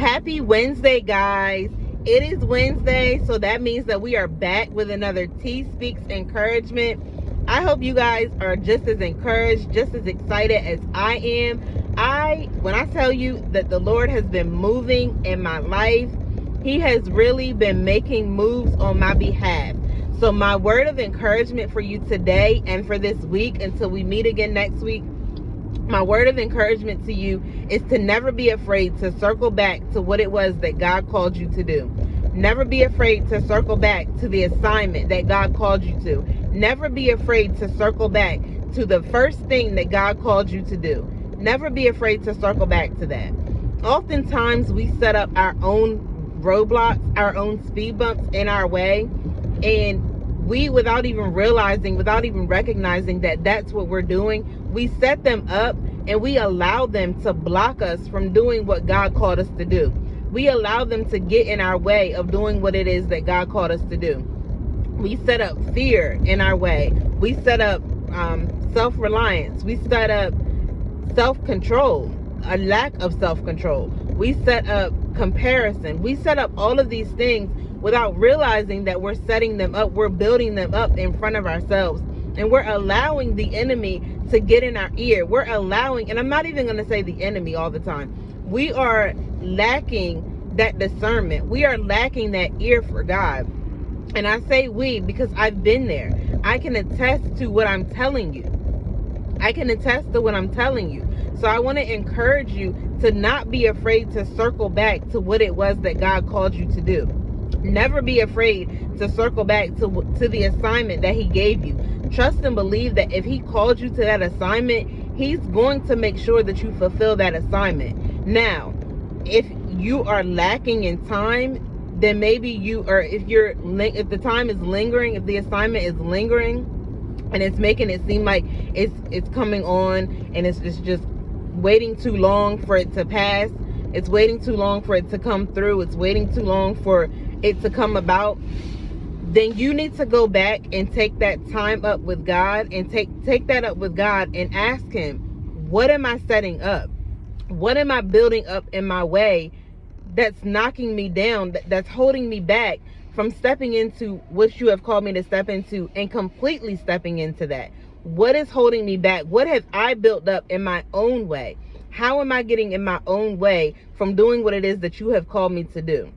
Happy Wednesday, guys. It is Wednesday, so that means that we are back with another T Speaks encouragement. I hope you guys are just as encouraged, just as excited as I am. When I tell you that the Lord has been moving in my life, He has really been making moves on my behalf. So my word of encouragement for you today and for this week until we meet again next week, my word of encouragement to you is to never be afraid to circle back to what it was that God called you to do. Never be afraid to circle back to the assignment that God called you to. Never be afraid to circle back to the first thing that God called you to do. Never be afraid to circle back to that. Oftentimes we set up our own roadblocks, our own speed bumps in our way, and we, without even realizing, without even recognizing that that's what we're doing, we set them up and we allow them to block us from doing what God called us to do. We allow them to get in our way of doing what it is that God called us to do. We set up fear in our way. We set up self-reliance. We set up self-control, a lack of self-control. We set up comparison. We set up all of these things without realizing that we're setting them up. We're building them up in front of ourselves, and we're allowing the enemy to get in our ear. We're allowing, and I'm not even going to say the enemy all the time. We are lacking that discernment. We are lacking that ear for God. And I say we because I've been there. I can attest to what I'm telling you. I can attest to what I'm telling you. So I want to encourage you to not be afraid to circle back to what it was that God called you to do. Never be afraid to circle back to the assignment that He gave you. Trust and believe that if He called you to that assignment, He's going to make sure that you fulfill that assignment. Now, if you are lacking in time, then maybe if the time is lingering, if the assignment is lingering, and it's making it seem like it's coming on, and it's just waiting too long for it to pass. It's waiting too long for it to come through. It's waiting too long for it to come about. Then you need to go back and take that time up with God, and take that up with God and ask Him, what am I setting up? What am I building up in my way that's knocking me down, that's holding me back from stepping into what you have called me to step into and completely stepping into that? What is holding me back? What have I built up in my own way? How am I getting in my own way from doing what it is that you have called me to do?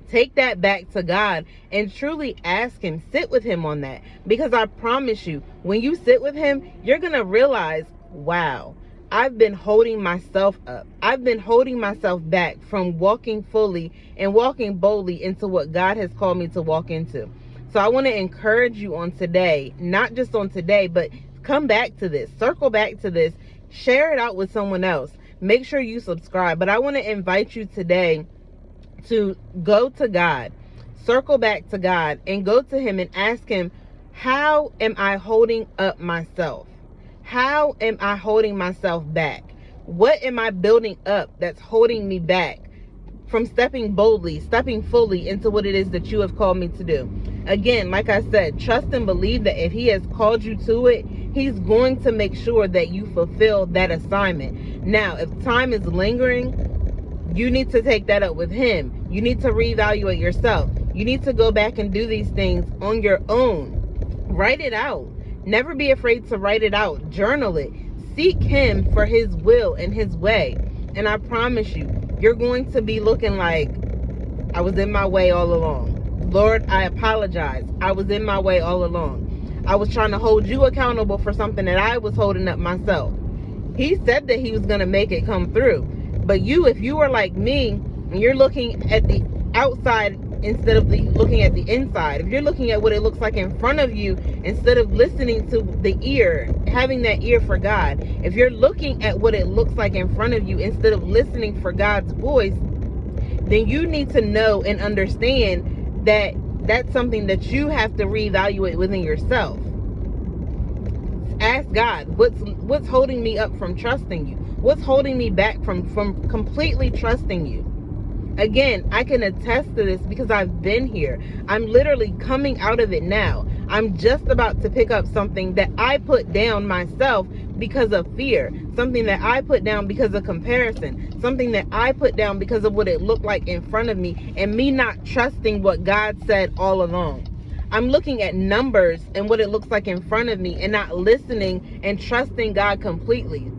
Take that back to God and truly ask Him. Sit with Him on that. Because I promise you, when you sit with Him, you're going to realize, wow, I've been holding myself up. I've been holding myself back from walking fully and walking boldly into what God has called me to walk into. So I want to encourage you on today, not just on today, but come back to this, circle back to this, share it out with someone else. Make sure you subscribe. But I want to invite you today to go to God, circle back to God, and go to Him and ask Him, how am I holding up myself? How am I holding myself back? What am I building up that's holding me back from stepping boldly, stepping fully into what it is that you have called me to do? Again, like I said, trust and believe that if He has called you to it, He's going to make sure that you fulfill that assignment. Now, if time is lingering, you need to take that up with Him. You need to reevaluate yourself. You need to go back and do these things on your own. Write it out. Never be afraid to write it out. Journal it. Seek Him for His will and His way. And I promise you, you're going to be looking like, I was in my way all along. Lord, I apologize. I was in my way all along. I was trying to hold you accountable for something that I was holding up myself. He said that He was going to make it come through. But if you are like me, and you're looking at the outside instead of looking at the inside, if you're looking at what it looks like in front of you instead of listening to the ear, having that ear for God, if you're looking at what it looks like in front of you instead of listening for God's voice, then you need to know and understand that that's something that you have to reevaluate within yourself. Ask God, what's holding me up from trusting you? What's holding me back from completely trusting you? Again, I can attest to this because I've been here. I'm literally coming out of it now. I'm just about to pick up something that I put down myself because of fear, something that I put down because of comparison, something that I put down because of what it looked like in front of me, and me not trusting what God said all along. I'm looking at numbers and what it looks like in front of me and not listening and trusting God completely.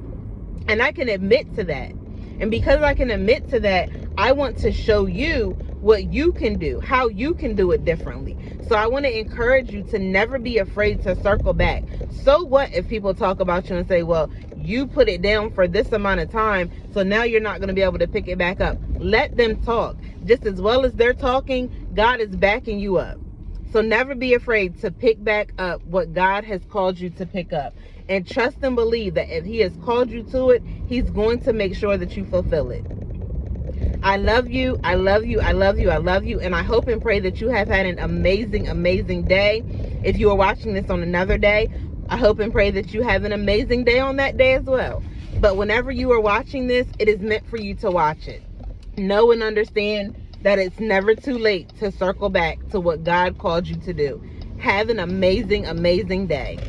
And I can admit to that. And because I can admit to that, I want to show you what you can do, how you can do it differently. So I want to encourage you to never be afraid to circle back. So what if people talk about you and say, well, you put it down for this amount of time, so now you're not going to be able to pick it back up. Let them talk. Just as well as they're talking, God is backing you up. So never be afraid to pick back up what God has called you to pick up. And trust and believe that if he has called you to it, he's going to make sure that you fulfill it. I love you. I love you. I love you. I love you. And I hope and pray that you have had an amazing, amazing day. If you are watching this on another day, I hope and pray that you have an amazing day on that day as well. But whenever you are watching this, it is meant for you to watch it. Know and understand that it's never too late to circle back to what God called you to do. Have an amazing, amazing day.